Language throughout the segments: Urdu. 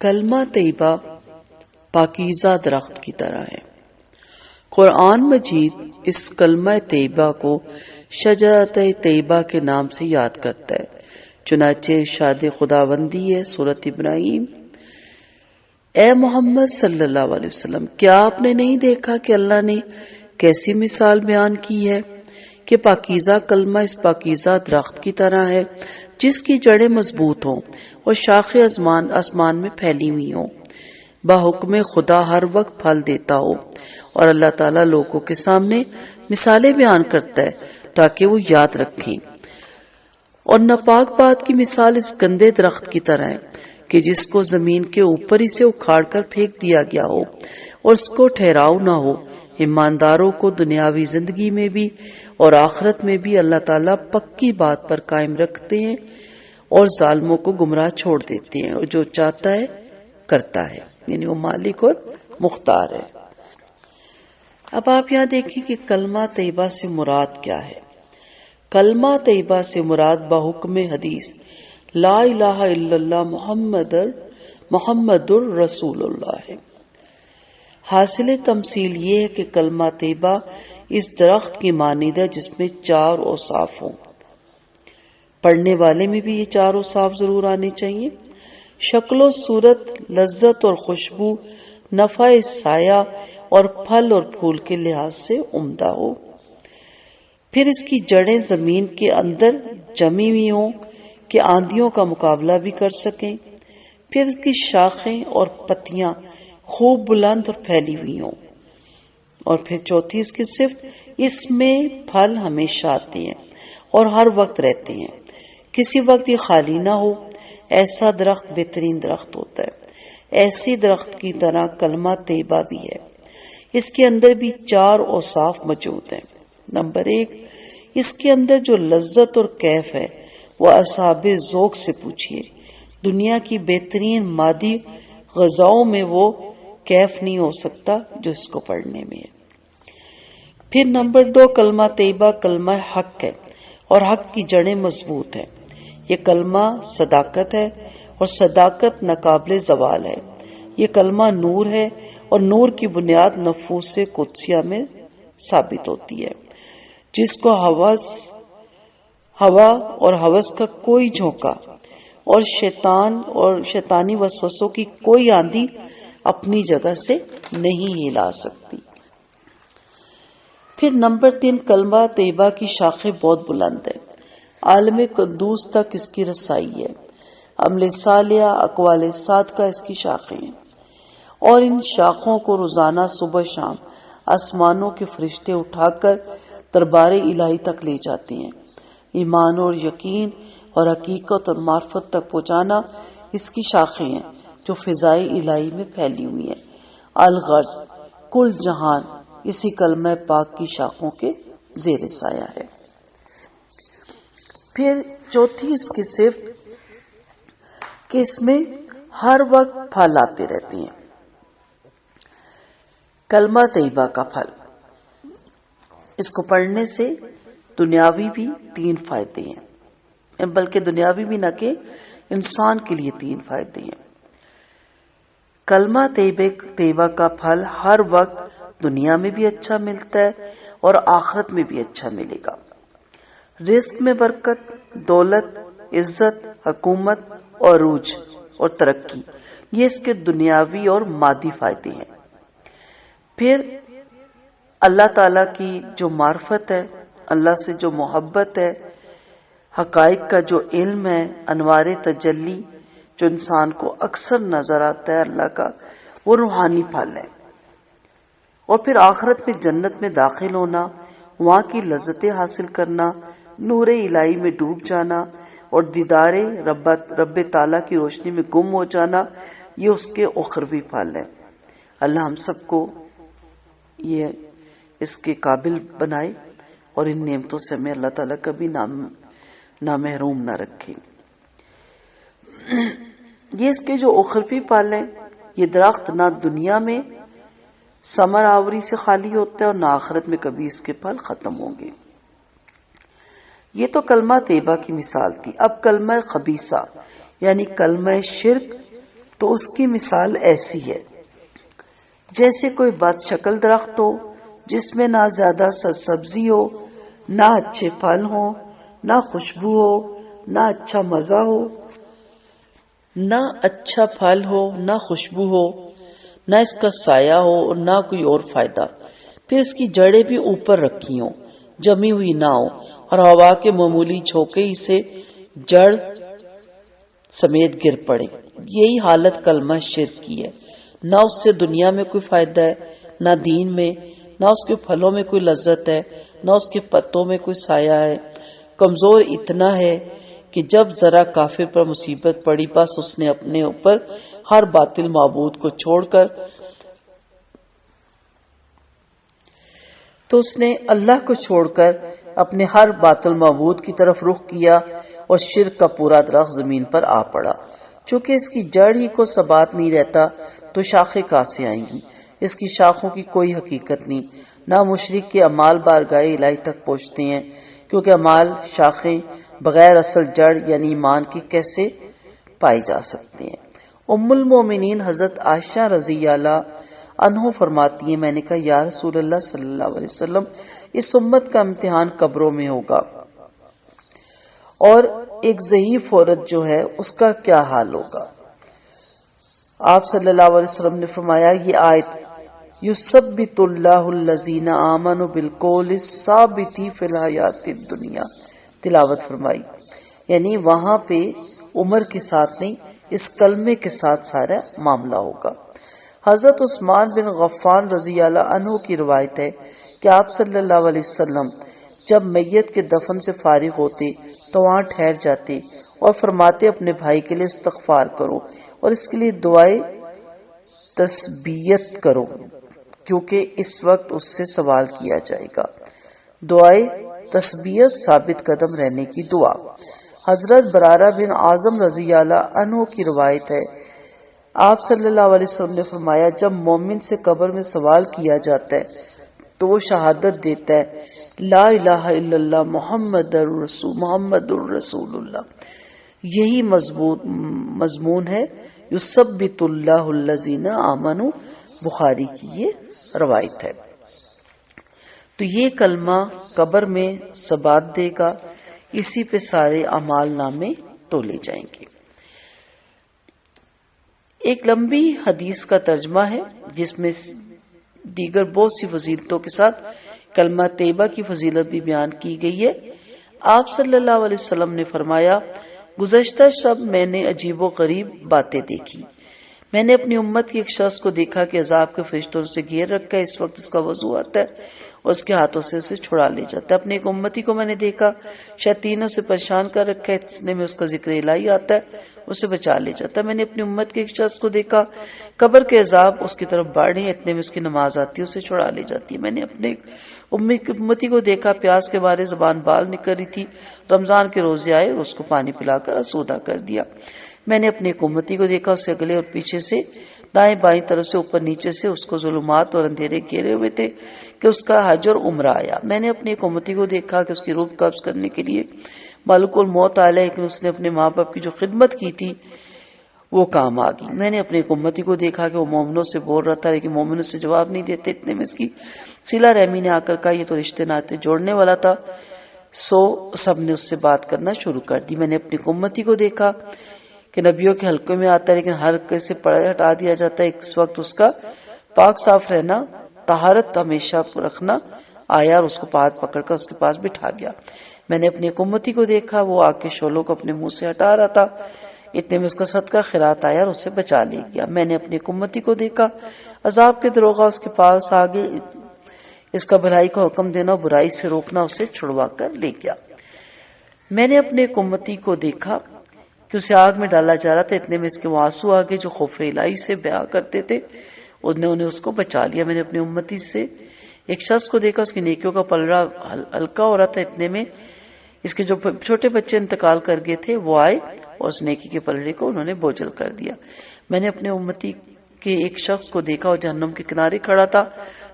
کلمہ طیبہ پاکیزہ درخت کی طرح ہے۔ قرآن مجید اس کلمہ طیبہ کو شجرۃ طیبہ کے نام سے یاد کرتا ہے۔ چنانچہ ارشاد خداوندی ہے سورۃ ابراہیم، اے محمد صلی اللہ علیہ وسلم، کیا آپ نے نہیں دیکھا کہ اللہ نے کیسی مثال بیان کی ہے کہ پاکیزہ کلمہ اس پاکیزہ درخت کی طرح ہے جس کی جڑیں مضبوط ہوں اور شاخیں آسمان میں پھیلی ہوئی ہوں، بحکم خدا ہر وقت پھل دیتا ہو۔ اور اللہ تعالیٰ لوگوں کے سامنے مثالیں بیان کرتا ہے تاکہ وہ یاد رکھیں۔ اور ناپاک بات کی مثال اس گندے درخت کی طرح ہے کہ جس کو زمین کے اوپر ہی سے اکھاڑ کر پھینک دیا گیا ہو اور اس کو ٹھہراؤ نہ ہو۔ ایمانداروں کو دنیاوی زندگی میں بھی اور آخرت میں بھی اللہ تعالیٰ پکی بات پر قائم رکھتے ہیں اور ظالموں کو گمراہ چھوڑ دیتے ہیں، اور جو چاہتا ہے کرتا ہے، یعنی وہ مالک اور مختار ہے۔ اب آپ یہاں دیکھیں کہ کلمہ طیبہ سے مراد کیا ہے۔ کلمہ طیبہ سے مراد بحکم حدیث لا الہ الا اللہ محمد الرسول اللہ ہے۔ حاصل تمثیل یہ ہے کہ کلمہ طیبہ اس درخت کی مانند ہے جس میں 4 اوصاف ہوں۔ پڑھنے والے میں بھی یہ 4 اوصاف ضرور آنے چاہیے۔ شکل و صورت، لذت اور خوشبو، نفع سایہ اور پھل اور پھول کے لحاظ سے عمدہ ہو۔ پھر اس کی جڑیں زمین کے اندر جمی ہوئی ہوں کہ آندھیوں کا مقابلہ بھی کر سکیں۔ پھر اس کی شاخیں اور پتیاں خوب بلند اور پھیلی ہوئی ہوں۔ اور پھر چوتھی اس کی صفت، اس میں پھل ہمیشہ آتے ہیں اور ہر وقت رہتے ہیں، کسی وقت یہ خالی نہ ہو۔ ایسا درخت بہترین درخت ہوتا ہے۔ ایسی درخت کی طرح کلمہ طیبہ بھی ہے، اس کے اندر بھی 4 اوصاف موجود ہیں۔ نمبر 1، اس کے اندر جو لذت اور کیف ہے وہ اصحاب ذوق سے پوچھئے۔ دنیا کی بہترین مادی غذاؤں میں وہ کیف نہیں ہو سکتا جو اس کو پڑھنے میں ہے۔ پھر نمبر 2، کلمہ طیبہ کلمہ حق ہے اور حق کی جڑیں مضبوط ہیں۔ یہ کلمہ صداقت ہے اور صداقت ناقابل زوال ہے۔ یہ کلمہ نور ہے اور نور کی بنیاد نفوس قدسیہ میں ثابت ہوتی ہے۔ جس کو ہوا اور ہوس کا کوئی جھونکا اور شیطانی وسوسوں کی کوئی آندھی اپنی جگہ سے نہیں ہلا سکتی۔ پھر نمبر 3، کلمہ طیبہ کی شاخیں بہت بلند ہے، عالم قدوس تک اس کی رسائی ہے۔ عمل صالحہ، اقوال صادقہ اس کی شاخیں ہیں، اور ان شاخوں کو روزانہ صبح شام آسمانوں کے فرشتے اٹھا کر دربار الہی تک لے جاتے ہیں۔ ایمان اور یقین اور حقیقت اور معرفت تک پہنچانا اس کی شاخیں ہیں جو فضائے الہی میں پھیلی ہوئی ہیں۔ الغرض کل جہان اسی کلمہ پاک کی شاخوں کے زیر سایہ ہے۔ پھر چوتھی اس کی صفت کہ اس میں ہر وقت پھل آتے رہتے ہیں۔ کلمہ طیبہ کا پھل، اس کو پڑھنے سے دنیاوی بھی 3 فائدے ہیں، بلکہ دنیاوی بھی نہ کہ انسان کے لیے 3 فائدے ہیں۔ کلمہ طیبہ کا پھل ہر وقت دنیا میں بھی اچھا ملتا ہے اور آخرت میں بھی اچھا ملے گا۔ رزق میں برکت، دولت، عزت، حکومت اور عروج اور ترقی، یہ اس کے دنیاوی اور مادی فائدے ہیں۔ پھر اللہ تعالیٰ کی جو معرفت ہے، اللہ سے جو محبت ہے، حقائق کا جو علم ہے، انوار تجلی جو انسان کو اکثر نظر آتا ہے اللہ کا، وہ روحانی پھل ہے۔ اور پھر آخرت میں جنت میں داخل ہونا، وہاں کی لذتیں حاصل کرنا، نور الہی میں ڈوب جانا اور دیدار رب تعالیٰ کی روشنی میں گم ہو جانا، یہ اس کے اخروی پھل ہے۔ اللہ ہم سب کو یہ اس کے قابل بنائے اور ان نعمتوں سے ہمیں اللہ تعالیٰ کبھی نامحروم نہ رکھے۔ یہ اس کے جو اخروی پھل ہیں، یہ درخت نہ دنیا میں ثمر آوری سے خالی ہوتا ہے اور نہ آخرت میں کبھی اس کے پھل ختم ہوں گے۔ یہ تو کلمہ طیبہ کی مثال تھی۔ اب کلمہ خبیثہ یعنی کلمہ شرک، تو اس کی مثال ایسی ہے جیسے کوئی بد شکل درخت ہو جس میں نہ زیادہ سبزی ہو، نہ اچھے پھل ہو، نہ خوشبو ہو، نہ اچھا مزہ ہو، نہ اچھا پھل ہو، نہ خوشبو ہو، نہ اس کا سایہ ہو اور نہ کوئی اور فائدہ، پھر اس کی جڑیں بھی اوپر رکھی ہوں، جمی ہوئی نہ ہو اور ہوا کے معمولی جھونکے اسے جڑ سمیت گر پڑے۔ یہی حالت کلمہ شرک کی ہے۔ نہ اس سے دنیا میں کوئی فائدہ ہے، نہ دین میں، نہ اس کے پھلوں میں کوئی لذت ہے، نہ اس کے پتوں میں کوئی سایہ ہے۔ کمزور اتنا ہے کہ جب ذرا کافر پر مصیبت پڑی بس اس نے اپنے اوپر ہر باطل معبود کو چھوڑ کر تو اس نے اللہ کو چھوڑ کر اپنے ہر باطل معبود کی طرف رخ کیا اور شرک کا پورا درخت زمین پر آ پڑا۔ چونکہ اس کی جڑ ہی کو ثبات نہیں رہتا تو شاخیں کہاں سے آئیں گی؟ اس کی شاخوں کی کوئی حقیقت نہیں۔ نہ مشرک کے اعمال بارگاہ الہی تک پہنچتے ہیں، کیونکہ اعمال شاخیں بغیر اصل جڑ یعنی ایمان کی کیسے پائی جا سکتے ہیں؟ ام المومنین حضرت عائشہ رضی اللہ عنہ فرماتی ہیں، میں نے کہا یا رسول اللہ صلی اللہ علیہ وسلم، اس امت کا امتحان قبروں میں ہوگا اور ایک ضعیف عورت جو ہے اس کا کیا حال ہوگا؟ آپ صلی اللہ علیہ وسلم نے فرمایا یہ آیت یثبت اللہ الذین آمنوا بالقول الثابت فی الحیات الدنیا تلاوت فرمائی، یعنی وہاں پہ عمر کے ساتھ نہیں، اس کلمے کے ساتھ سارا معاملہ ہوگا۔ حضرت عثمان بن غفان رضی اللہ عنہ کی روایت ہے کہ آپ صلی اللہ علیہ وسلم جب میت کے دفن سے فارغ ہوتے تو وہاں ٹھہر جاتے اور فرماتے اپنے بھائی کے لیے استغفار کرو اور اس کے لیے دعائے تثبیت کرو کیونکہ اس وقت اس سے سوال کیا جائے گا۔ دعائے تثبیت ثابت قدم رہنے کی دعا۔ حضرت برارہ بن اعظم رضی اللہ عنہ کی روایت ہے آپ صلی اللہ علیہ وسلم نے فرمایا جب مومن سے قبر میں سوال کیا جاتا ہے تو وہ شہادت دیتا ہے لا الہ الا اللہ محمد الرسول اللہ، یہی مضمون ہے یثبت اللہ الذین آمنوا، بخاری کی یہ روایت ہے۔ تو یہ کلمہ قبر میں ثبات دے گا، اسی پہ سارے اعمال نامے تولے جائیں گے۔ ایک لمبی حدیث کا ترجمہ ہے جس میں دیگر بہت سی فضیلتوں کے ساتھ کلمہ طیبہ کی فضیلت بھی بیان کی گئی ہے۔ آپ صلی اللہ علیہ وسلم نے فرمایا گزشتہ شب میں نے عجیب و غریب باتیں دیکھی۔ میں نے اپنی امت کے ایک شخص کو دیکھا کہ عذاب کے فرشتوں سے گھیر رکھا ہے، اس وقت اس کا وضو آتا ہے اور اس کے ہاتھوں سے اسے چھڑا لے جاتا ہے۔ اپنے ایک امتی کو میں نے دیکھا شیاطینوں سے پریشان کر رکھا ہے، اتنے میں اس کا ذکر الہی آتا ہے، اسے بچا لے جاتا ہے۔ میں نے اپنی امت کے ایک شخص کو دیکھا قبر کے عذاب اس کی طرف بڑھ رہے ہیں، اتنے میں اس کی نماز آتی ہے، اسے چھڑا لے جاتی ہے۔ میں نے اپنے امتی کو دیکھا پیاس کے بارے زبان بال نکل رہی تھی، رمضان کے روزے آئے اور اس کو پانی پلا کر آسودہ کر دیا۔ میں نے اپنی ایک امتی کو دیکھا اسے اگلے اور پیچھے سے دائیں بائیں طرف سے اوپر نیچے سے اس کو ظلمات اور اندھیرے گھیرے ہوئے تھے کہ اس کا حج اور عمرہ آیا۔ میں نے اپنی ایک امتی کو دیکھا کہ اس کی روح قبض کرنے کے لیے ملک الموت آیا، لیکن اس نے اپنے ماں باپ کی جو خدمت کی تھی وہ کام آ گئی۔ میں نے اپنے ایک امتی کو دیکھا کہ وہ مومنوں سے بول رہا تھا لیکن مومنوں سے جواب نہیں دیتے، اتنے میں اس کی صلہ رحمی نے آ کر کہا یہ تو رشتے ناطے جوڑنے والا تھا، سو سب نے اس سے بات کرنا شروع کر دی۔ میں نے اپنی امتی کو دیکھا کہ نبیوں کے حلقوں میں آتا ہے لیکن ہر حلقے سے پردہ ہٹا دیا جاتا ہے، اس وقت اس کا پاک صاف رہنا، طہارت ہمیشہ رکھنا آیا اور اس کو ہاتھ پکڑ کر اس کے پاس بٹھا گیا۔ میں نے اپنی ایک امتی کو دیکھا وہ آگ کے شعلوں کو اپنے منہ سے ہٹا رہا تھا، اتنے میں اس کا صدقہ خیرات آیا اور اسے بچا لے گیا۔ میں نے اپنی ایک امتی کو دیکھا عذاب کے دروغہ اس کے پاس آگے اس کا بھلائی کا حکم دینا اور برائی سے روکنا اسے چھڑوا کر لے گیا۔ میں نے اپنے ایک امتی کو دیکھا کہ اسے آگ میں ڈالا جا رہا تھا، اتنے میں اس کے آنسو آگے جو خوف الہی سے بیاں کرتے تھے انہوں نے اس کو بچا لیا۔ میں نے اپنی امتی سے ایک شخص کو دیکھا اس کی نیکیوں کا پلڑا ہلکا ہو رہا تھا، اتنے میں اس کے جو چھوٹے بچے انتقال کر گئے تھے وہ آئے اور اس نیکی کے پلڑے کو انہوں نے بوجھل کر دیا۔ میں نے اپنے امتی کے ایک شخص کو دیکھا اور جہنم کے کنارے کھڑا تھا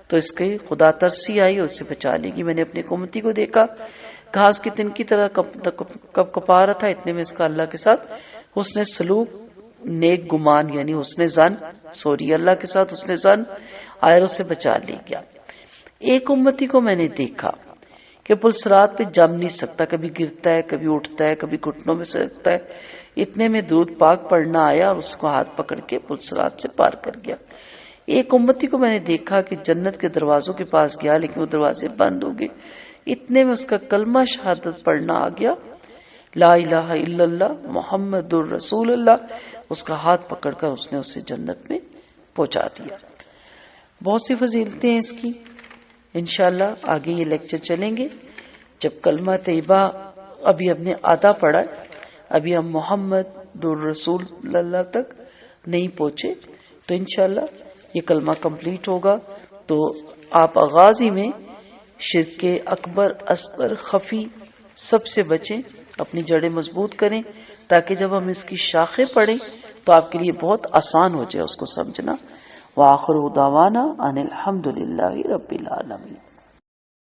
تو اس کے خدا ترسی آئی اور اسے بچا لے گی۔ میں نے اپنی امتی کو دیکھا گھاس کی تن کی طرح کپ کپا رہا تھا، اتنے میں اس کا اللہ کے ساتھ حسن سلوک نیک گمان یعنی حسن ظن، اللہ کے ساتھ حسن ظن آئر اسے بچا لے گیا۔ ایک امتی کو میں نے دیکھا کہ پل صراط پہ جم نہیں سکتا، کبھی گرتا ہے، کبھی اٹھتا ہے، کبھی گھٹنوں میں سرکتا ہے، اتنے میں درود پاک پڑھنا آیا اور اس کو ہاتھ پکڑ کے پل صراط سے پار کر گیا۔ ایک امتی کو میں نے دیکھا کہ جنت کے دروازوں کے پاس گیا لیکن وہ دروازے بند ہو گئے، اتنے میں اس کا کلمہ شہادت پڑھنا آ گیا، لا الہ الا اللہ محمد الرسول اللہ، اس کا ہاتھ پکڑ کر اس نے اسے جنت میں پہنچا دیا۔ بہت سی فضیلتیں ہیں اس کی، انشاءاللہ آگے یہ لیکچر چلیں گے۔ جب کلمہ طیبہ ابھی ہم نے آدھا پڑھا، ابھی ہم محمد الرسول اللہ تک نہیں پہنچے، تو انشاءاللہ یہ کلمہ کمپلیٹ ہوگا۔ تو آپ آغازی میں شرک اکبر، اصغر، خفی سب سے بچیں، اپنی جڑیں مضبوط کریں، تاکہ جب ہم اس کی شاخیں پڑھیں تو آپ کے لیے بہت آسان ہو جائے اس کو سمجھنا۔ وآخر دعوانا ان الحمد للہ رب العالمین۔